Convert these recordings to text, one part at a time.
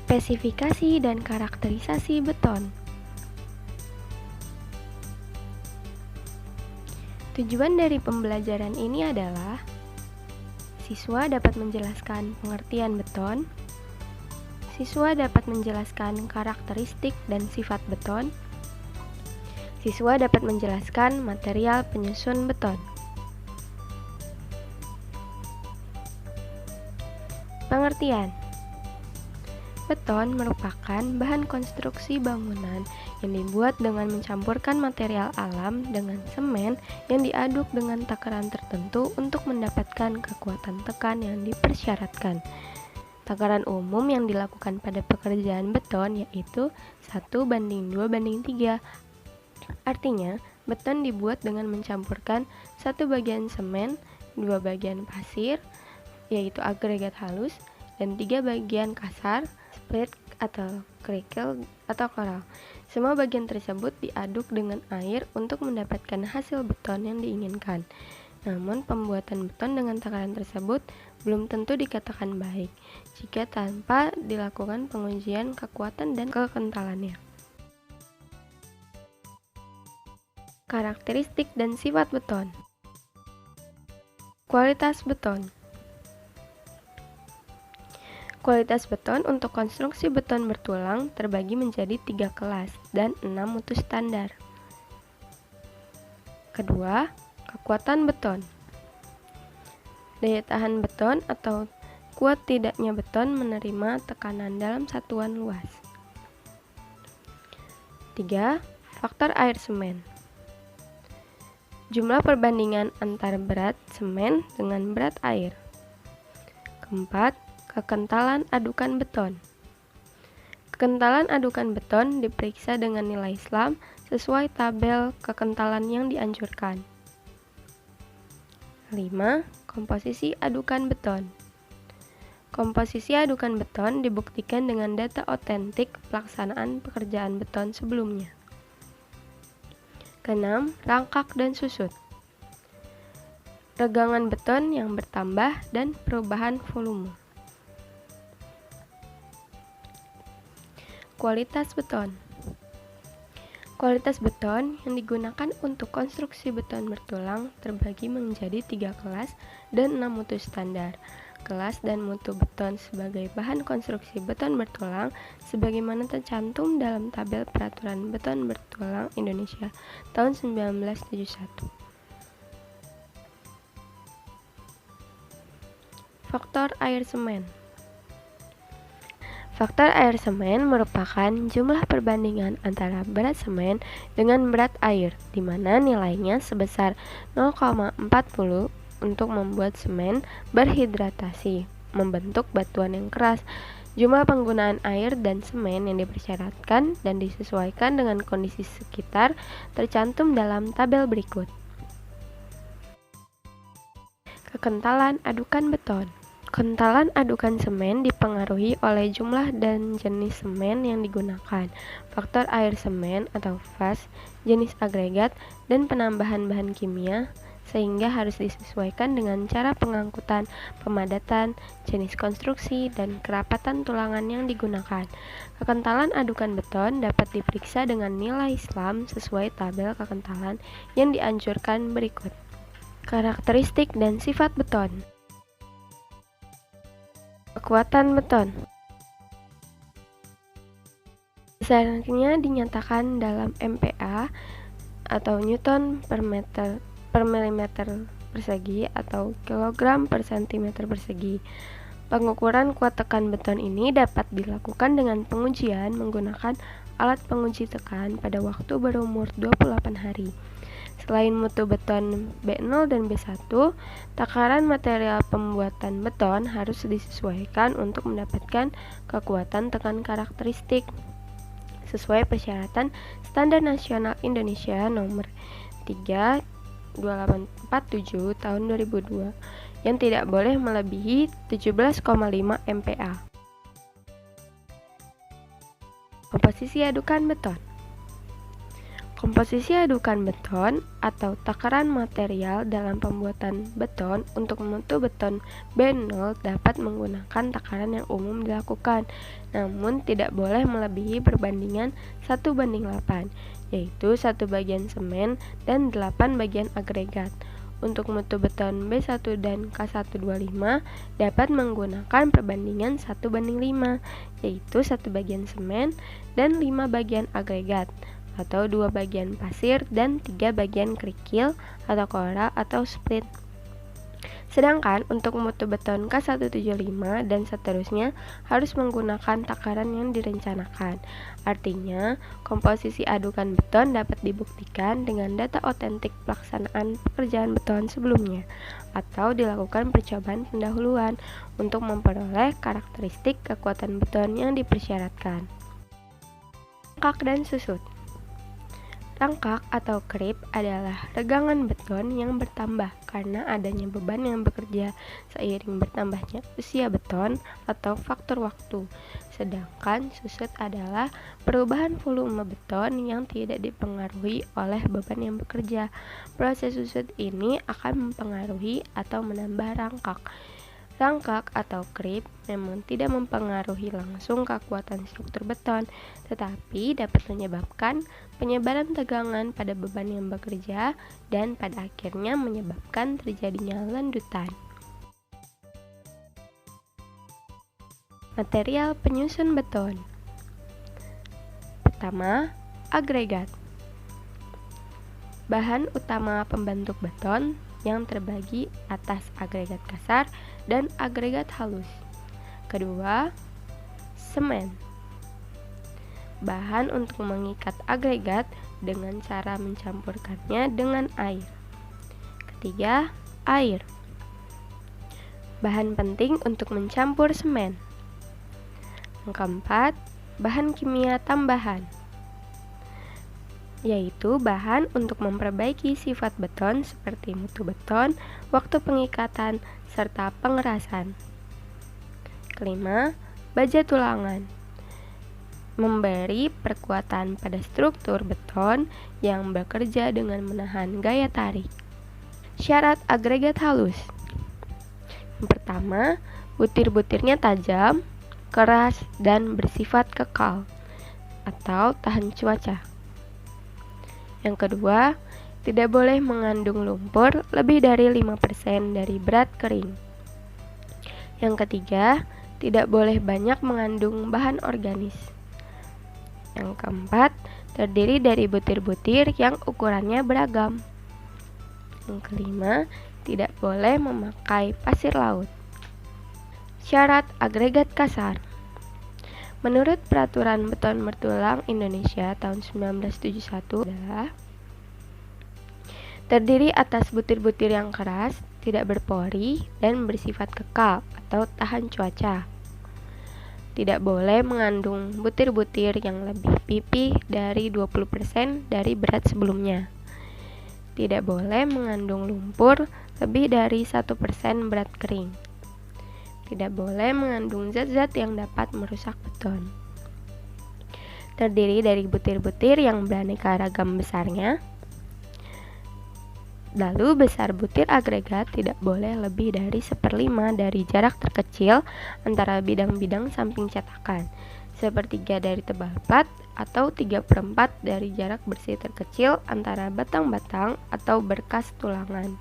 Spesifikasi dan karakterisasi beton. Tujuan dari pembelajaran ini adalah siswa dapat menjelaskan pengertian beton, siswa dapat menjelaskan karakteristik dan sifat beton, siswa dapat menjelaskan material penyusun beton. Pengertian: beton merupakan bahan konstruksi bangunan yang dibuat dengan mencampurkan material alam dengan semen yang diaduk dengan takaran tertentu untuk mendapatkan kekuatan tekan yang dipersyaratkan. Takaran umum yang dilakukan pada pekerjaan beton yaitu 1:2:3. Artinya, beton dibuat dengan mencampurkan 1 bagian semen, 2 bagian pasir, yaitu agregat halus, dan 3 bagian kasar, split atau kerikil atau koral. Semua bagian tersebut diaduk dengan air untuk mendapatkan hasil beton yang diinginkan. Namun, pembuatan beton dengan takaran tersebut belum tentu dikatakan baik jika tanpa dilakukan pengujian kekuatan dan kekentalannya. Karakteristik dan sifat beton. Kualitas beton. Kualitas beton untuk konstruksi beton bertulang terbagi menjadi 3 kelas dan 6 mutu standar. Kedua, kekuatan beton. Daya tahan beton atau kuat tidaknya beton menerima tekanan dalam satuan luas. 3. Faktor air semen. Jumlah perbandingan antar berat semen dengan berat air. Keempat, kekentalan adukan beton. Kekentalan adukan beton diperiksa dengan nilai SLAM sesuai tabel kekentalan yang dianjurkan. 5. Komposisi adukan beton. Komposisi adukan beton dibuktikan dengan data otentik pelaksanaan pekerjaan beton sebelumnya. Keenam, rangkak dan susut. Regangan beton yang bertambah dan perubahan volume. Kualitas beton. Kualitas beton yang digunakan untuk konstruksi beton bertulang terbagi menjadi 3 kelas dan 6 mutu standar. Kelas dan mutu beton sebagai bahan konstruksi beton bertulang sebagaimana tercantum dalam tabel Peraturan Beton Bertulang Indonesia tahun 1971. Faktor air semen. Faktor air semen merupakan jumlah perbandingan antara berat semen dengan berat air, di mana nilainya sebesar 0,40 untuk membuat semen berhidratasi, membentuk batuan yang keras. Jumlah penggunaan air dan semen yang dipersyaratkan dan disesuaikan dengan kondisi sekitar tercantum dalam tabel berikut. Kekentalan adukan beton. Kekentalan adukan semen dipengaruhi oleh jumlah dan jenis semen yang digunakan, faktor air semen atau faz, jenis agregat, dan penambahan bahan kimia, sehingga harus disesuaikan dengan cara pengangkutan, pemadatan, jenis konstruksi, dan kerapatan tulangan yang digunakan. Kekentalan adukan beton dapat diperiksa dengan nilai SLAM sesuai tabel kekentalan yang dianjurkan berikut. Karakteristik dan sifat beton. Kekuatan beton. Besarnya dinyatakan dalam MPa atau Newton per milimeter persegi atau kilogram per centimeter persegi. Pengukuran kuat tekan beton ini dapat dilakukan dengan pengujian menggunakan alat penguji tekan pada waktu berumur 28 hari. Selain mutu beton B0 dan B1, takaran material pembuatan beton harus disesuaikan untuk mendapatkan kekuatan tekan karakteristik sesuai persyaratan Standar Nasional Indonesia nomor 32847 tahun 2002 yang tidak boleh melebihi 17,5 MPa. Komposisi adukan beton. Komposisi adukan beton atau takaran material dalam pembuatan beton untuk mutu beton B0 dapat menggunakan takaran yang umum dilakukan, namun tidak boleh melebihi perbandingan 1:8, yaitu 1 bagian semen dan 8 bagian agregat. Untuk mutu beton B1 dan K125 dapat menggunakan perbandingan 1:5, yaitu 1 bagian semen dan 5 bagian agregat, atau 2 bagian pasir dan 3 bagian kerikil atau kora atau split. Sedangkan untuk mutu beton K175 dan seterusnya harus menggunakan takaran yang direncanakan. Artinya, komposisi adukan beton dapat dibuktikan dengan data otentik pelaksanaan pekerjaan beton sebelumnya, atau dilakukan percobaan pendahuluan untuk memperoleh karakteristik kekuatan beton yang dipersyaratkan. Rangkak dan susut. Rangkak atau creep adalah regangan beton yang bertambah karena adanya beban yang bekerja seiring bertambahnya usia beton atau faktor waktu. Sedangkan susut adalah perubahan volume beton yang tidak dipengaruhi oleh beban yang bekerja. Proses susut ini akan mempengaruhi atau menambah rangkak. Rangkak atau creep memang tidak mempengaruhi langsung kekuatan struktur beton, tetapi dapat menyebabkan penyebaran tegangan pada beban yang bekerja dan pada akhirnya menyebabkan terjadinya landutan. Material penyusun beton. Pertama, agregat. Bahan utama pembentuk beton yang terbagi atas agregat kasar dan agregat halus. Kedua, semen. Bahan untuk mengikat agregat dengan cara mencampurkannya dengan air. Ketiga, air. Bahan penting untuk mencampur semen. Yang keempat, bahan kimia tambahan, yaitu bahan untuk memperbaiki sifat beton seperti mutu beton, waktu pengikatan, serta pengerasan. Kelima, baja tulangan. Memberi perkuatan pada struktur beton yang bekerja dengan menahan gaya tarik. Syarat agregat halus. Yang pertama, butir-butirnya tajam, keras, dan bersifat kekal atau tahan cuaca. Yang kedua, tidak boleh mengandung lumpur lebih dari 5% dari berat kering. Yang ketiga, tidak boleh banyak mengandung bahan organis. Yang keempat, terdiri dari butir-butir yang ukurannya beragam. Yang kelima, tidak boleh memakai pasir laut. Syarat agregat kasar. Menurut Peraturan Beton Bertulang Indonesia tahun 1971 adalah terdiri atas butir-butir yang keras, tidak berpori, dan bersifat kekal atau tahan cuaca. Tidak boleh mengandung butir-butir yang lebih pipih dari 20% dari berat sebelumnya. Tidak boleh mengandung lumpur lebih dari 1% berat kering. Tidak boleh mengandung zat-zat yang dapat merusak beton. Terdiri dari butir-butir yang beraneka ragam besarnya. Lalu besar butir agregat tidak boleh lebih dari 1/5 dari jarak terkecil antara bidang-bidang samping cetakan, 1/3 dari tebal plat, atau 3/4 dari jarak bersih terkecil antara batang-batang atau berkas tulangan.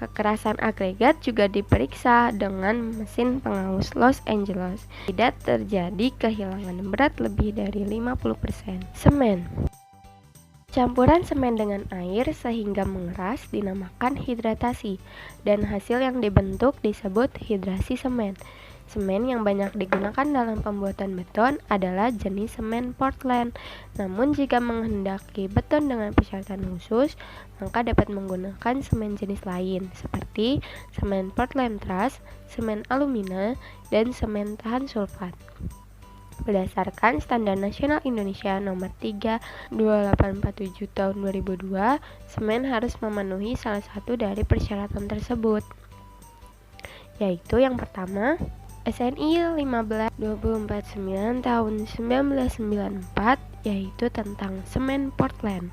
Kekerasan agregat juga diperiksa dengan mesin pengaus Los Angeles. Tidak terjadi kehilangan berat lebih dari 50%. Semen. Campuran semen dengan air sehingga mengeras dinamakan hidratasi, dan hasil yang dibentuk disebut hidrasi semen. Semen yang banyak digunakan dalam pembuatan beton adalah jenis semen Portland. Namun jika menghendaki beton dengan persyaratan khusus, maka dapat menggunakan semen jenis lain seperti semen Portland Truss, semen alumina, dan semen tahan sulfat. Berdasarkan Standar Nasional Indonesia Nomor 3/2847 Tahun 2002, semen harus memenuhi salah satu dari persyaratan tersebut, yaitu yang pertama, SNI 15/249 tahun 1994 yaitu tentang semen Portland.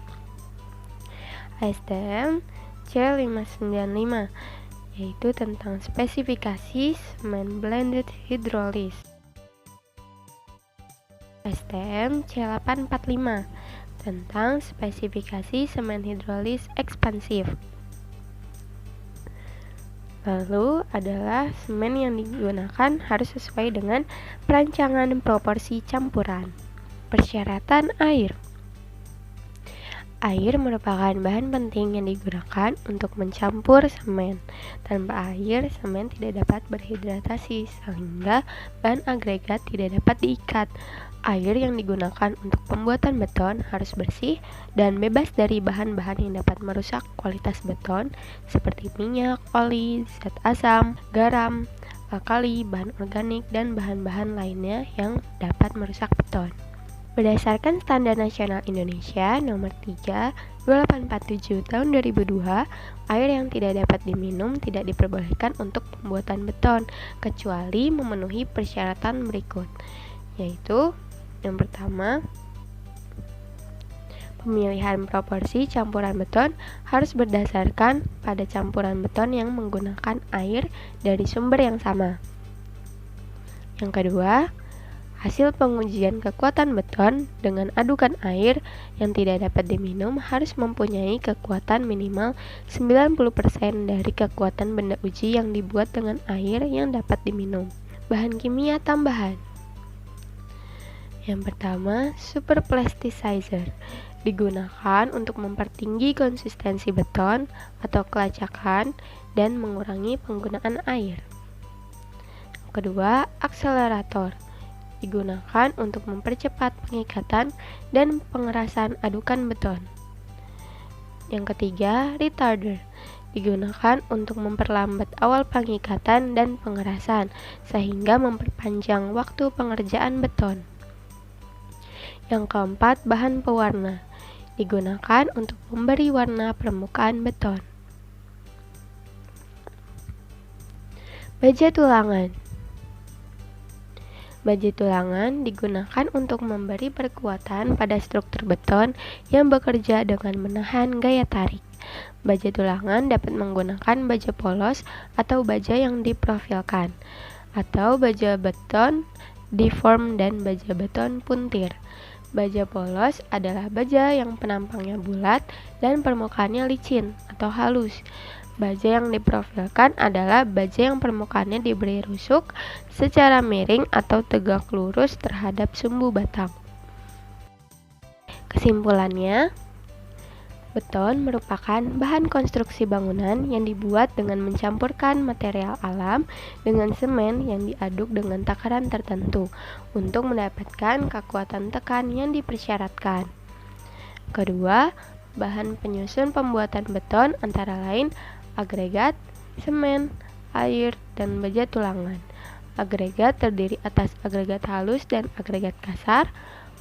ASTM C595, yaitu tentang spesifikasi semen blended hydrolysis. ASTM C845, tentang spesifikasi semen hidrolis ekspansif. Lalu adalah semen yang digunakan harus sesuai dengan perancangan proporsi campuran. Persyaratan air. Air merupakan bahan penting yang digunakan untuk mencampur semen. Tanpa air, semen tidak dapat berhidratasi sehingga bahan agregat tidak dapat diikat. Air yang digunakan untuk pembuatan beton harus bersih dan bebas dari bahan-bahan yang dapat merusak kualitas beton seperti minyak, oli, zat asam, garam, alkali, bahan organik, dan bahan-bahan lainnya yang dapat merusak beton. Berdasarkan Standar Nasional Indonesia Nomor 3/2847 Tahun 2002, air yang tidak dapat diminum tidak diperbolehkan untuk pembuatan beton kecuali memenuhi persyaratan berikut, yaitu yang pertama, pemilihan proporsi campuran beton harus berdasarkan pada campuran beton yang menggunakan air dari sumber yang sama. Yang kedua, hasil pengujian kekuatan beton dengan adukan air yang tidak dapat diminum harus mempunyai kekuatan minimal 90% dari kekuatan benda uji yang dibuat dengan air yang dapat diminum. Bahan kimia tambahan. Yang pertama, super plasticizer digunakan untuk mempertinggi konsistensi beton atau kelacakan dan mengurangi penggunaan air. Yang kedua, akselerator digunakan untuk mempercepat pengikatan dan pengerasan adukan beton. Yang ketiga, retarder digunakan untuk memperlambat awal pengikatan dan pengerasan sehingga memperpanjang waktu pengerjaan beton. Yang keempat, bahan pewarna digunakan untuk memberi warna permukaan beton. Baja tulangan. Baja tulangan digunakan untuk memberi perkuatan pada struktur beton yang bekerja dengan menahan gaya tarik. Baja tulangan dapat menggunakan baja polos atau baja yang diprofilkan, atau baja beton deform dan baja beton puntir. Baja polos adalah baja yang penampangnya bulat dan permukaannya licin atau halus. Baja yang diprofilkan adalah baja yang permukaannya diberi rusuk secara miring atau tegak lurus terhadap sumbu batang. Kesimpulannya, beton merupakan bahan konstruksi bangunan yang dibuat dengan mencampurkan material alam dengan semen yang diaduk dengan takaran tertentu untuk mendapatkan kekuatan tekan yang dipersyaratkan. Kedua, bahan penyusun pembuatan beton antara lain agregat, semen, air, dan baja tulangan. Agregat terdiri atas agregat halus dan agregat kasar.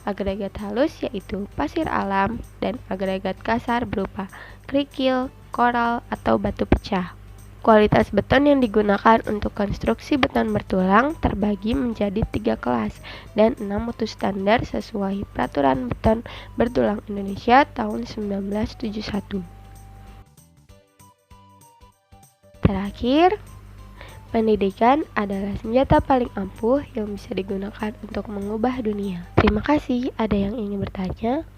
Agregat halus yaitu pasir alam dan agregat kasar berupa kerikil, koral, atau batu pecah. Kualitas beton yang digunakan untuk konstruksi beton bertulang terbagi menjadi 3 kelas dan 6 mutu standar sesuai Peraturan Beton Bertulang Indonesia tahun 1971. Terakhir, pendidikan adalah senjata paling ampuh yang bisa digunakan untuk mengubah dunia. Terima kasih. Ada yang ingin bertanya?